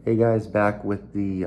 Hey guys, back with the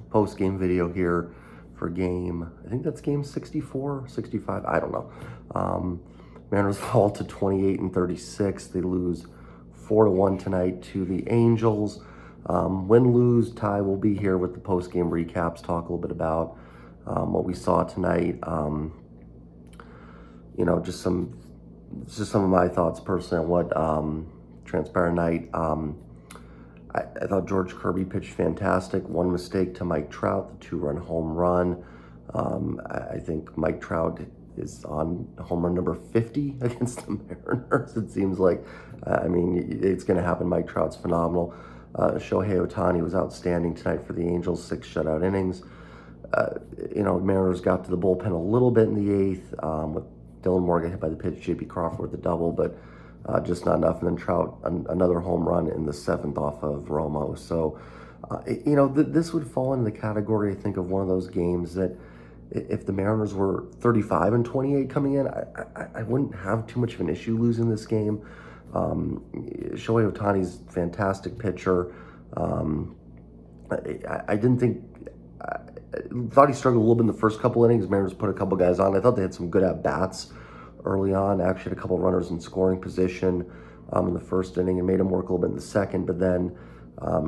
post-game video here for game, I think that's game 64, 65, I don't know. Mariners fall to 28-36. They lose 4-1 tonight to the Angels. Win, lose, tie, we'll be here with the post-game recaps, talk a little bit about what we saw tonight. Just some of my thoughts personally on what transpired tonight. I thought George Kirby pitched fantastic. One mistake to Mike Trout, the 2-run home run. I think Mike Trout is on home run number 50 against the Mariners, it seems like. It's going to happen. Mike Trout's phenomenal. Shohei Ohtani was outstanding tonight for the Angels, 6 shutout innings. Mariners got to the bullpen a little bit in the 8th with Dylan Moore got hit by the pitch, J.P. Crawford with the double, but just not enough. And then Trout, another home run in the 7th off of Romo. So, this would fall into the category, I think, of one of those games that if the Mariners were 35-28 coming in, I wouldn't have too much of an issue losing this game. Shohei Ohtani's fantastic pitcher. I didn't think... I thought he struggled a little bit in the first couple innings. Mariners put a couple guys on. I thought they had some good at-bats early on. Actually had a couple runners in scoring position in the first inning and made him work a little bit in the second, but then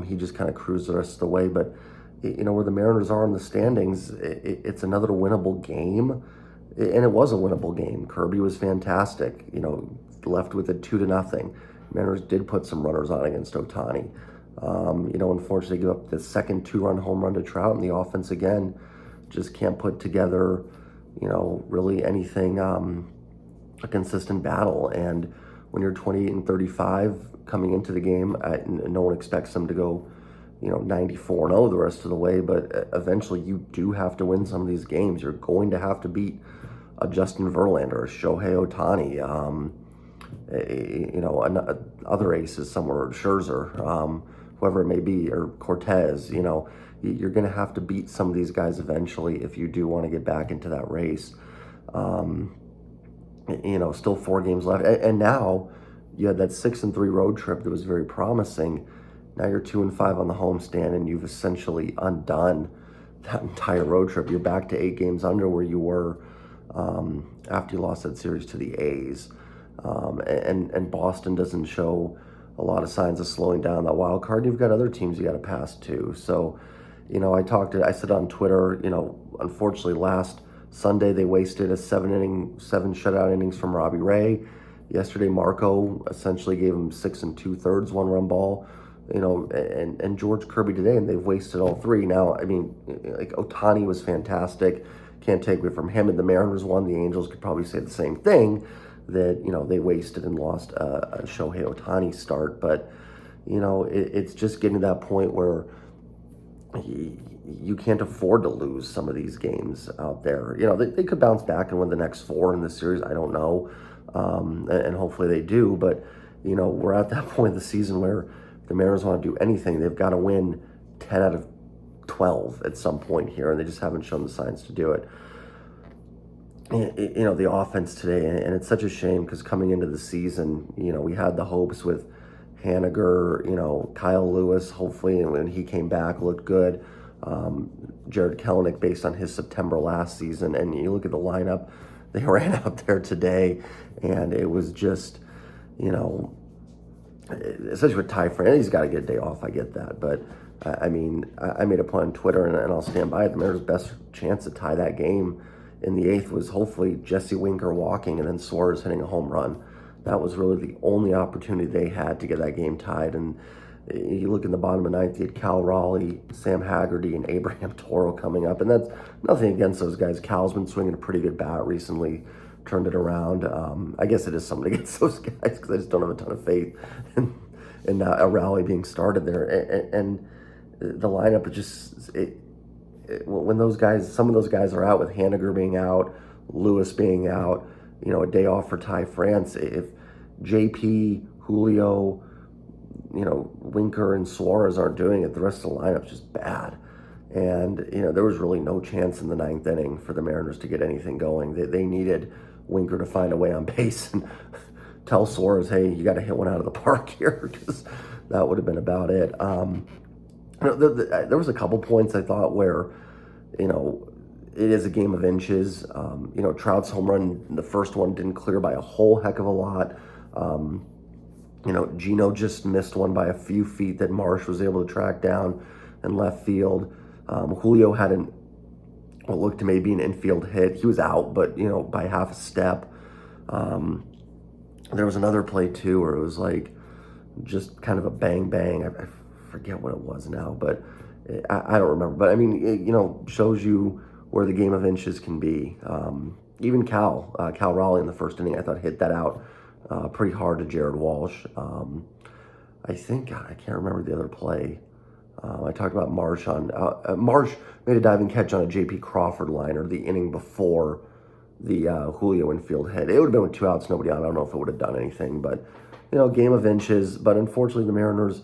he just kind of cruised the rest of the way. But, where the Mariners are in the standings, it's another winnable game, and it was a winnable game. Kirby was fantastic, left with it 2-0. Mariners did put some runners on against Ohtani. Unfortunately, give up the second 2-run home run to Trout, and the offense again just can't put together, really anything, a consistent battle. And when you're 28-35 coming into the game, no one expects them to go, 94-0 the rest of the way, but eventually you do have to win some of these games. You're going to have to beat a Justin Verlander, a Shohei Ohtani, other aces somewhere, Scherzer, whoever it may be, or Cortez. You're going to have to beat some of these guys eventually if you do want to get back into that race. Still 4 games left, and now you had that 6-3 road trip that was very promising. Now you're 2-5 on the homestand, and you've essentially undone that entire road trip. You're back to 8 games under where you were after you lost that series to the A's. And Boston doesn't show a lot of signs of slowing down that wild card. You've got other teams you got to pass to. So, I said on Twitter, unfortunately last Sunday they wasted a 7 shutout innings from Robbie Ray. Yesterday Marco essentially gave him 6 2/3 1-run ball. And George Kirby today, and they've wasted all 3. Now, Ohtani was fantastic. Can't take away from him. And the Mariners won. The Angels could probably say the same thing, that, they wasted and lost a Shohei Ohtani start. But, it's just getting to that point where you can't afford to lose some of these games out there. They could bounce back and win the next 4 in this series. I don't know. And hopefully they do. But, we're at that point of the season where if the Mariners want to do anything, they've got to win 10 out of 12 at some point here, and they just haven't shown the signs to do it. The offense today, and it's such a shame because coming into the season, we had the hopes with Haniger, Kyle Lewis, hopefully, and when he came back, looked good. Jared Kelenic, based on his September last season, and you look at the lineup, they ran out there today, and it was just, especially with Ty France, he's got to get a day off, I get that, but I made a point on Twitter, and I'll stand by it. The Mariners' best chance to tie that game in the 8th was hopefully Jesse Winker walking and then Suarez hitting a home run. That was really the only opportunity they had to get that game tied. And you look in the bottom of the 9th, you had Cal Raleigh, Sam Haggerty, and Abraham Toro coming up. And that's nothing against those guys. Cal's been swinging a pretty good bat recently, turned it around. I guess it is something against those guys because I just don't have a ton of faith in a Raleigh being started there. And the lineup is just... when those guys, some of those guys are out, with Haniger being out, Lewis being out, a day off for Ty France. If JP, Julio, Winker and Suarez aren't doing it, the rest of the lineup's just bad. And, there was really no chance in the 9th inning for the Mariners to get anything going. They needed Winker to find a way on base and tell Suarez, hey, you got to hit one out of the park here, because that would have been about it. There was a couple points I thought where, you know, it is a game of inches. Trout's home run, the first one, didn't clear by a whole heck of a lot. Gino just missed one by a few feet that Marsh was able to track down in left field. Julio had what looked to maybe an infield hit. He was out, but, by half a step. There was another play, too, where it was like just kind of a bang-bang. I forget what it was now, but I don't remember. But, I mean, it, shows you where the game of inches can be. Even Cal Raleigh in the first inning, I thought hit that out pretty hard to Jared Walsh. I can't remember the other play. I talked about Marsh Marsh made a diving catch on a J.P. Crawford liner the inning before the Julio infield hit. It would have been with 2 outs, nobody on. I don't know if it would have done anything, but game of inches. But unfortunately, the Mariners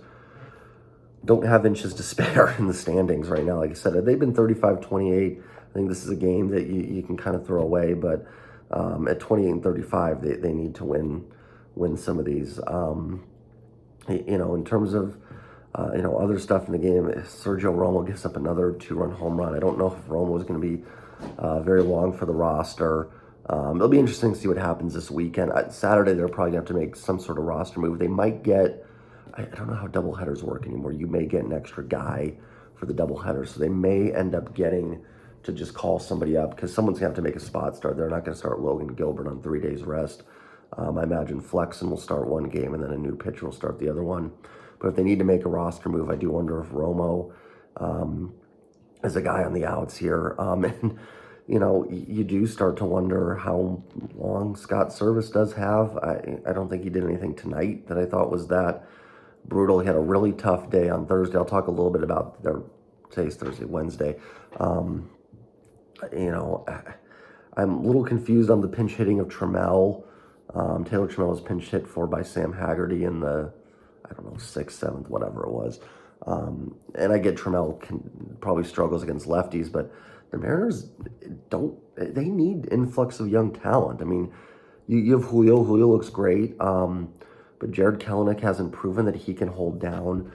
don't have inches to spare in the standings right now. Like I said, they've been 35-28. I think this is a game that you can kind of throw away, but at 28-35, they need to win some of these. In terms of other stuff in the game, Sergio Romo gives up another 2-run home run. I don't know if Romo is going to be very long for the roster. It'll be interesting to see what happens this weekend. Saturday, they're probably going to have to make some sort of roster move. They might get, I don't know how doubleheaders work anymore. You may get an extra guy for the doubleheader, so they may end up getting to just call somebody up because someone's going to have to make a spot start. They're not going to start Logan Gilbert on 3 days rest. I imagine Flexen will start one game and then a new pitcher will start the other one. But if they need to make a roster move, I do wonder if Romo is a guy on the outs here. And, you do start to wonder how long Scott Service does have. I don't think he did anything tonight that I thought was that brutal. He had a really tough day on Thursday. I'll talk a little bit about today's Thursday, Wednesday. I'm a little confused on the pinch hitting of Trammell. Taylor Trammell was pinch hit for by Sam Haggerty in the, 6th, 7th, whatever it was. And I get Trammell probably struggles against lefties, but the Mariners they need influx of young talent. I mean, you have Julio. Julio looks great, but Jared Kelenic hasn't proven that he can hold down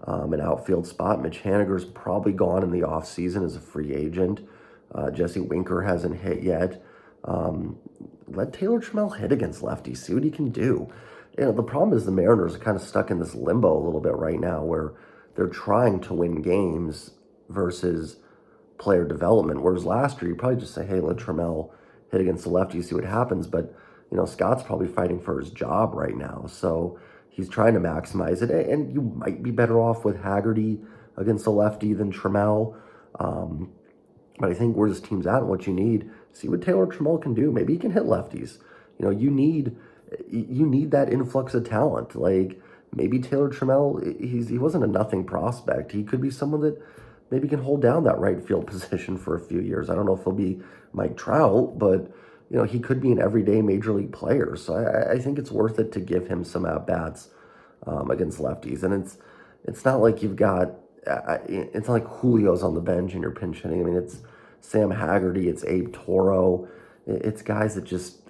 an outfield spot. Mitch Haniger's probably gone in the offseason as a free agent. Jesse Winker hasn't hit yet. Let Taylor Trammell hit against lefties, see what he can do. The problem is the Mariners are kind of stuck in this limbo a little bit right now where they're trying to win games versus player development. Whereas last year, you probably just say, hey, let Trammell hit against the lefties, see what happens. But, Scott's probably fighting for his job right now. So he's trying to maximize it. And you might be better off with Haggerty against the lefty than Trammell. But I think where this team's at and what you need, see what Taylor Trammell can do. Maybe he can hit lefties. You need that influx of talent. Like maybe Taylor Trammell, he wasn't a nothing prospect. He could be someone that maybe can hold down that right field position for a few years. I don't know if he'll be Mike Trout, but he could be an everyday major league player. So I think it's worth it to give him some at bats against lefties. And it's not like you've got. It's not like Julio's on the bench and you're pinch hitting. I mean, it's Sam Haggerty, it's Abe Toro. It's guys that just,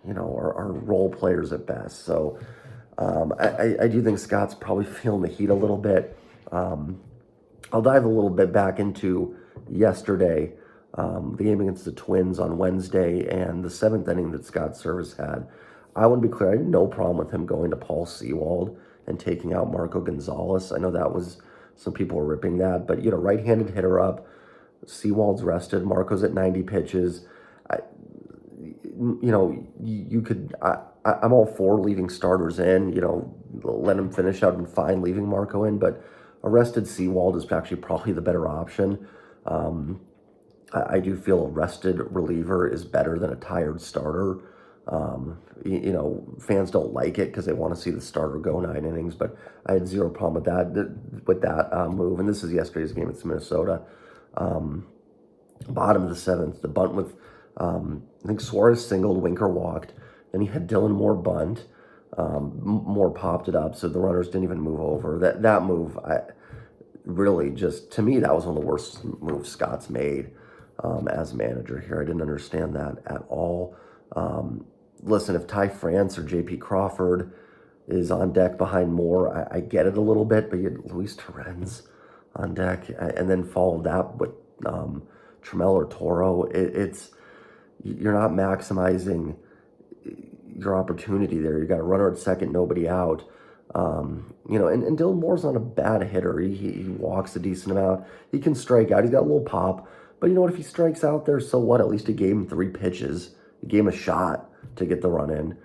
are role players at best. So I do think Scott's probably feeling the heat a little bit. I'll dive a little bit back into yesterday, the game against the Twins on Wednesday and the 7th inning that Scott Service had. I want to be clear, I had no problem with him going to Paul Sewald and taking out Marco Gonzalez. I know that was... Some people were ripping that, but, right-handed hitter up. Sewald's rested. Marco's at 90 pitches. You could... I'm all for leaving starters in, let him finish out and fine leaving Marco in, but a rested Sewald is actually probably the better option. I do feel a rested reliever is better than a tired starter. Fans don't like it because they want to see the starter go 9 innings, but I had zero problem with that move. And this is yesterday's game. It's Minnesota. Bottom of the 7th, the bunt with, I think Suarez singled, Winker walked. Then he had Dylan Moore bunt. Moore popped it up, so the runners didn't even move over. That move, really just, to me, that was one of the worst moves Scott's made as manager here. I didn't understand that at all. Listen, if Ty France or J.P. Crawford is on deck behind Moore, I get it a little bit, but you had Luis Torrens on deck, and then follow that with Trammell or Toro. You're not maximizing your opportunity there. You got a runner at second, nobody out. And Dylan Moore's not a bad hitter. He walks a decent amount. He can strike out. He's got a little pop. But you know what? If he strikes out there, so what? At least he gave him 3 pitches. He gave him a shot to get the run in.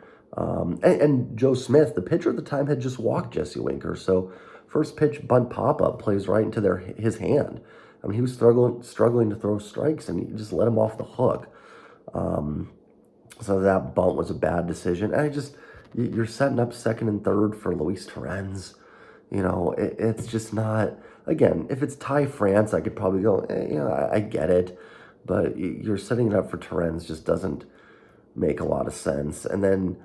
And Joe Smith, the pitcher at the time, had just walked Jesse Winker. So first pitch bunt pop-up plays right into his hand. I mean, he was struggling to throw strikes, and he just let him off the hook. So that bunt was a bad decision. And you're setting up second and third for Luis Torrens. It's just not, again, if it's Ty France, I could probably go, I get it. But you're setting it up for Torrens just doesn't make a lot of sense. And then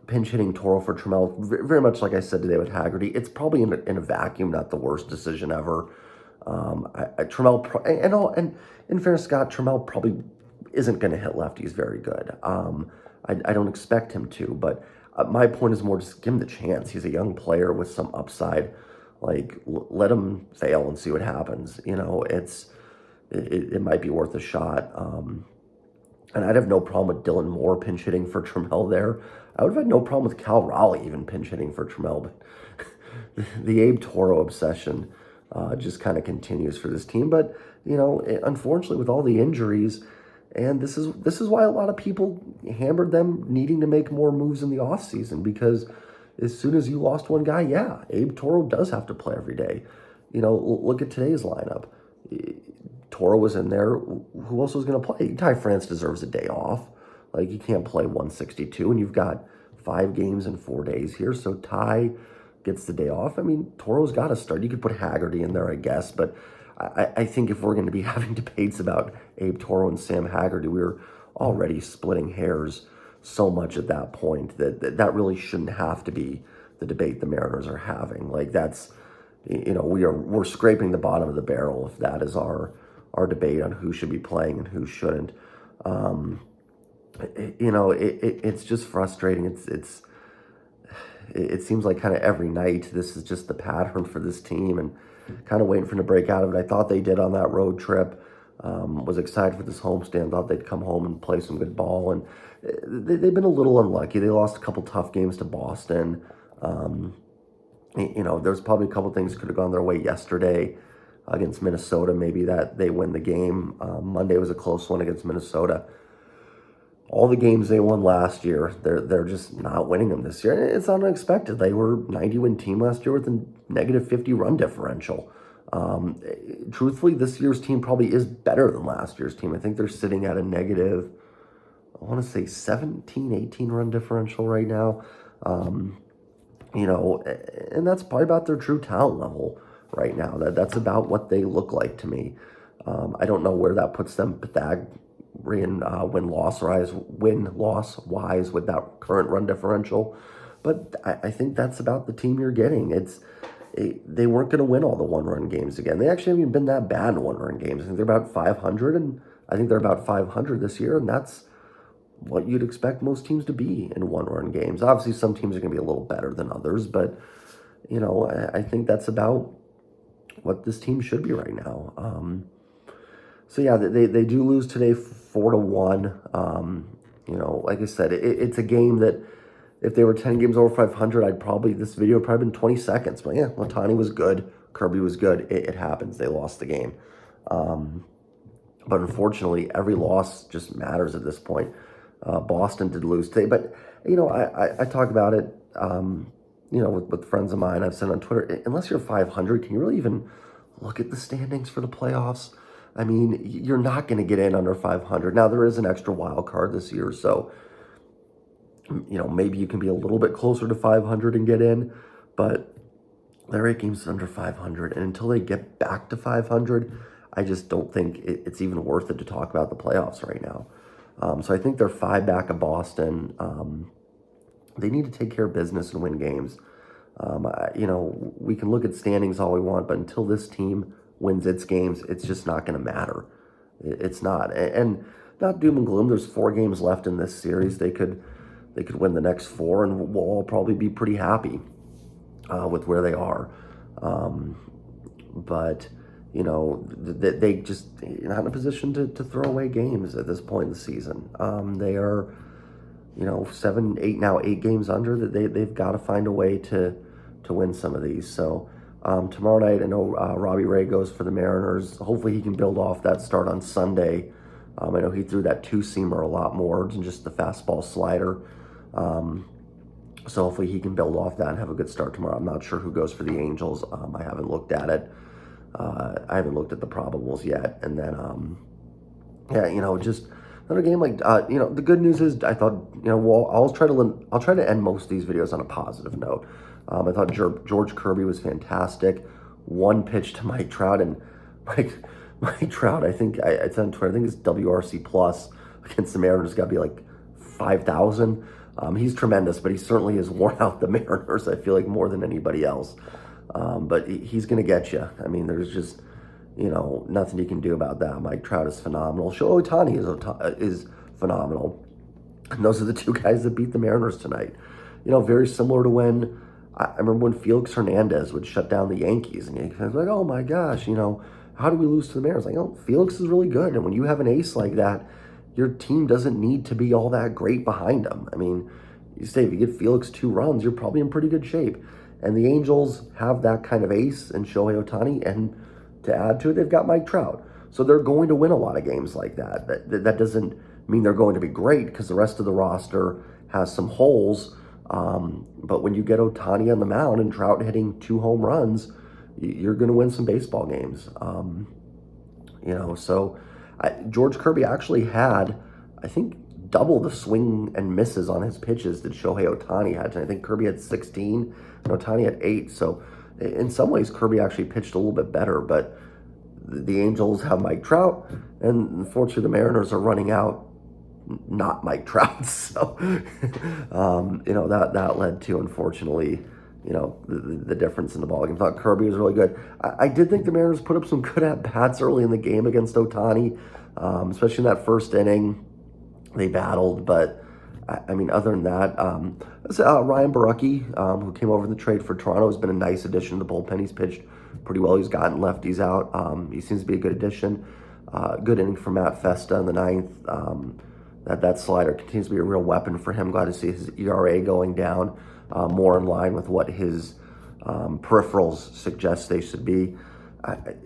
pinch hitting Toro for Trammell, very much like I said today with Haggerty, it's probably in a vacuum not the worst decision ever. Trammell, and in fairness, Scott, Trammell probably isn't going to hit lefties very good. I don't expect him to, but my point is more just give him the chance. He's a young player with some upside. Like, let him fail and see what happens. It might be worth a shot. And I'd have no problem with Dylan Moore pinch hitting for Trammell there. I would have had no problem with Cal Raleigh even pinch hitting for Trammell, but the Abe Toro obsession just kind of continues for this team. But, unfortunately, with all the injuries, and this is why a lot of people hammered them needing to make more moves in the offseason, because as soon as you lost one guy, Abe Toro does have to play every day. Look at today's lineup. Toro was in there. Who else was going to play? Ty France deserves a day off. Like, you can't play 162, and you've got 5 games in 4 days here, so Ty gets the day off. I mean, Toro's got to start. You could put Haggerty in there, I guess, but I think if we're going to be having debates about Abe Toro and Sam Haggerty, we're already splitting hairs so much at that point that really shouldn't have to be the debate the Mariners are having. Like, that's, we're scraping the bottom of the barrel if that is our debate on who should be playing and who shouldn't. It's just frustrating. It seems like kind of every night this is just the pattern for this team, and kind of waiting for them to break out of it. I thought they did on that road trip. Was excited for this homestand. Thought they'd come home and play some good ball, and they've been a little unlucky. They lost a couple tough games to Boston. There's probably a couple things could have gone their way yesterday against Minnesota. Maybe that they win the game. Monday was a close one against Minnesota. All the games they won last year, they're just not winning them this year. It's unexpected. They were a 90-win team last year with a negative 50 run differential. Truthfully, this year's team probably is better than last year's team. I think they're sitting at a negative, I want to say 17, 18 run differential right now. And that's probably about their true talent level right now. That's about what they look like to me. I don't know where that puts them Pythagorean win-loss wise with that current run differential, but I think that's about the team you're getting. They weren't going to win all the one-run games again. They actually haven't even been that bad in one-run games. I think they're about 500, and I think they're about 500 this year, and that's what you'd expect most teams to be in one-run games. Obviously, some teams are going to be a little better than others, but I think that's about what this team should be right now. So yeah, they do lose today 4-1. Like I said, it's a game that if they were 10 games over 500, this video would probably been 20 seconds. But yeah, Ohtani was good. Kirby was good. It happens. They lost the game. But unfortunately, every loss just matters at this point. Boston did lose today. But, I talk about it, with friends of mine. I've said on Twitter, unless you're 500, can you really even look at the standings for the playoffs? I mean, you're not going to get in under 500. Now, there is an extra wild card this year, so, maybe you can be a little bit closer to 500 and get in, but they're 8 games under 500, and until they get back to 500, I just don't think it's even worth it to talk about the playoffs right now. So I think they're 5 back of Boston. They need to take care of business and win games. We can look at standings all we want, but until this team wins its games, it's just not going to matter. It's not. And not doom and gloom. There's 4 games left in this series. They could win the next 4, and we'll all probably be pretty happy with where they are. But, they just not in a position to throw away games at this point in the season. They are, 7, 8 now, 8 games under that they've got to find a way to win some of these. So tomorrow night, I know Robbie Ray goes for the Mariners. Hopefully he can build off that start on Sunday. I know he threw that two-seamer a lot more than just the fastball slider. So hopefully he can build off that and have a good start tomorrow. I'm not sure who goes for the Angels. I haven't looked at it. I haven't looked at the probables yet. And then, just another game like, the good news is I thought, I'll try to end most of these videos on a positive note. I thought George Kirby was fantastic. One pitch to Mike Trout, and Mike Trout, I think, I said on Twitter, I think his WRC plus against the Mariners got to be like 5,000. He's tremendous, but he certainly has worn out the Mariners, I feel like, more than anybody else. But he's going to get you. I mean, there's just, nothing you can do about that. Mike Trout is phenomenal. Ohtani is phenomenal. And those are the two guys that beat the Mariners tonight. Very similar to when, I remember when Felix Hernandez would shut down the Yankees. And Yankee fans were like, oh my gosh, how do we lose to the Mariners? Like, Felix is really good. And when you have an ace like that, your team doesn't need to be all that great behind him. I mean, you say if you get Felix 2 runs, you're probably in pretty good shape. And the Angels have that kind of ace in Shohei Ohtani, and to add to it, they've got Mike Trout. So they're going to win a lot of games like that. That doesn't mean they're going to be great because the rest of the roster has some holes. But when you get Ohtani on the mound and Trout hitting 2 home runs, you're going to win some baseball games. So George Kirby actually had, I think, double the swing and misses on his pitches that Shohei Ohtani had. And I think Kirby had 16 and Ohtani had 8. So in some ways, Kirby actually pitched a little bit better. But the Angels have Mike Trout, and unfortunately, the Mariners are running out not Mike Trout. So, that led to, unfortunately, the difference in the ballgame. I thought Kirby was really good. I did think the Mariners put up some good at-bats early in the game against Ohtani, especially in that first inning. They battled, but other than that, Ryan Borucki, who came over in the trade for Toronto, has been a nice addition to the bullpen. He's pitched pretty well. He's gotten lefties out. He seems to be a good addition. Good inning for Matt Festa in the 9th. That slider continues to be a real weapon for him. Glad to see his ERA going down, more in line with what his peripherals suggest they should be.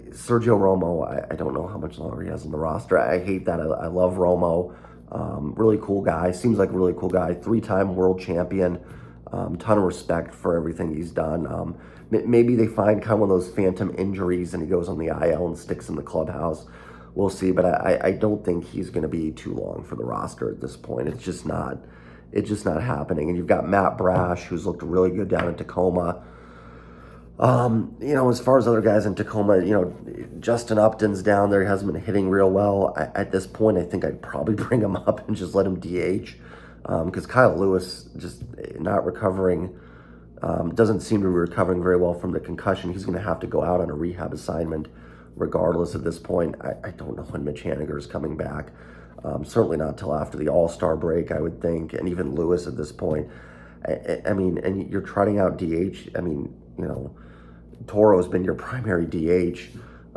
Sergio Romo, I don't know how much longer he has in the roster. I hate that. I love Romo. Really cool guy. Seems like a really cool guy. 3-time world champion. Ton of respect for everything he's done. Maybe they find kind of one of those phantom injuries and he goes on the IL and sticks in the clubhouse. We'll see, but I don't think he's going to be too long for the roster at this point. It's just not happening. And you've got Matt Brash, who's looked really good down in Tacoma. As far as other guys in Tacoma, Justin Upton's down there. He hasn't been hitting real well. At this point, I think I'd probably bring him up and just let him DH, because Kyle Lewis just not recovering, doesn't seem to be recovering very well from the concussion. He's going to have to go out on a rehab assignment regardless at this point. I don't know when Mitch Haniger's coming back. Certainly not till after the All-Star break, I would think, and even Lewis at this point. And you're trotting out DH. Toro's been your primary DH,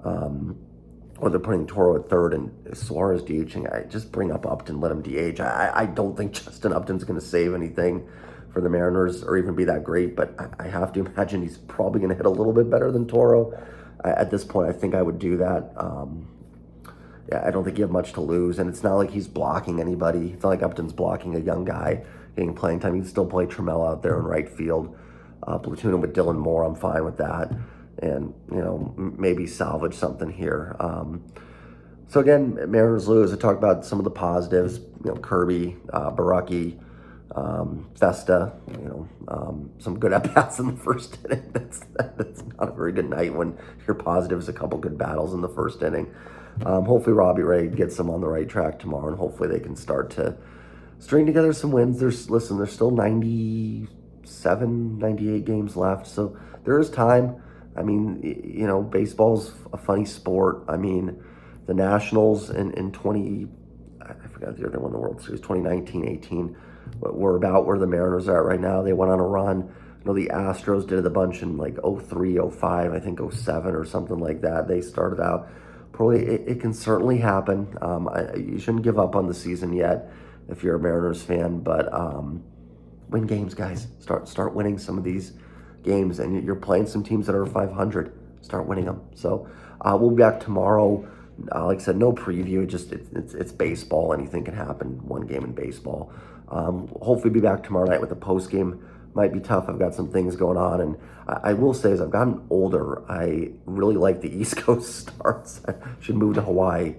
or they're putting Toro at third and Suarez DHing. I just bring up Upton, let him DH. I don't think Justin Upton's going to save anything for the Mariners or even be that great, but I have to imagine he's probably going to hit a little bit better than Toro. At this point, I think I would do that. I don't think you have much to lose, and it's not like he's blocking anybody. It's not like Upton's blocking a young guy getting playing time. He can still play Trammell out there in right field. Platoon him with Dylan Moore, I'm fine with that. And, maybe salvage something here. So again, Mariners lose. I talked about some of the positives, Kirby, Borucki, Festa, some good at-bats in the first inning. That's not a very good night when your positive is a couple good battles in the first inning. Hopefully Robbie Ray gets them on the right track tomorrow, and hopefully they can start to string together some wins. There's still 97, 98 games left, so there is time. Baseball's a funny sport. The Nationals in 20, I forgot the year they won the World Series, 2019-18, were about where the Mariners are at right now. They went on a run. I know the Astros did it a bunch in like 03, 05, I think 07 or something like that. They started out poorly. It can certainly happen. You shouldn't give up on the season yet if you're a Mariners fan, but win games, guys. Start winning some of these games, and you're playing some teams that are 500. Start winning them. So we'll be back tomorrow. Like I said, no preview. Just it's baseball. Anything can happen. One game in baseball. Hopefully, be back tomorrow night with a post game. Might be tough. I've got some things going on, and I will say, as I've gotten older, I really like the East Coast starts. I should move to Hawaii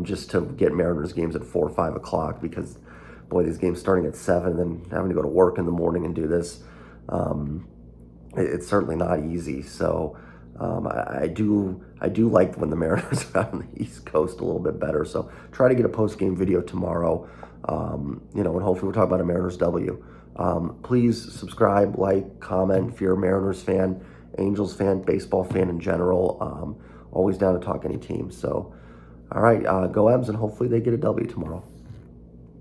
just to get Mariners games at 4 or 5 o'clock, because boy, these games starting at 7, and then having to go to work in the morning and do this, it's certainly not easy. So I do like when the Mariners are out on the East Coast a little bit better. So try to get a post game video tomorrow, and hopefully we'll talk about a Mariners W. Please subscribe, like, comment if you're a Mariners fan, Angels fan, baseball fan in general. Always down to talk any team. So, all right, go Ebs, and hopefully they get a W tomorrow.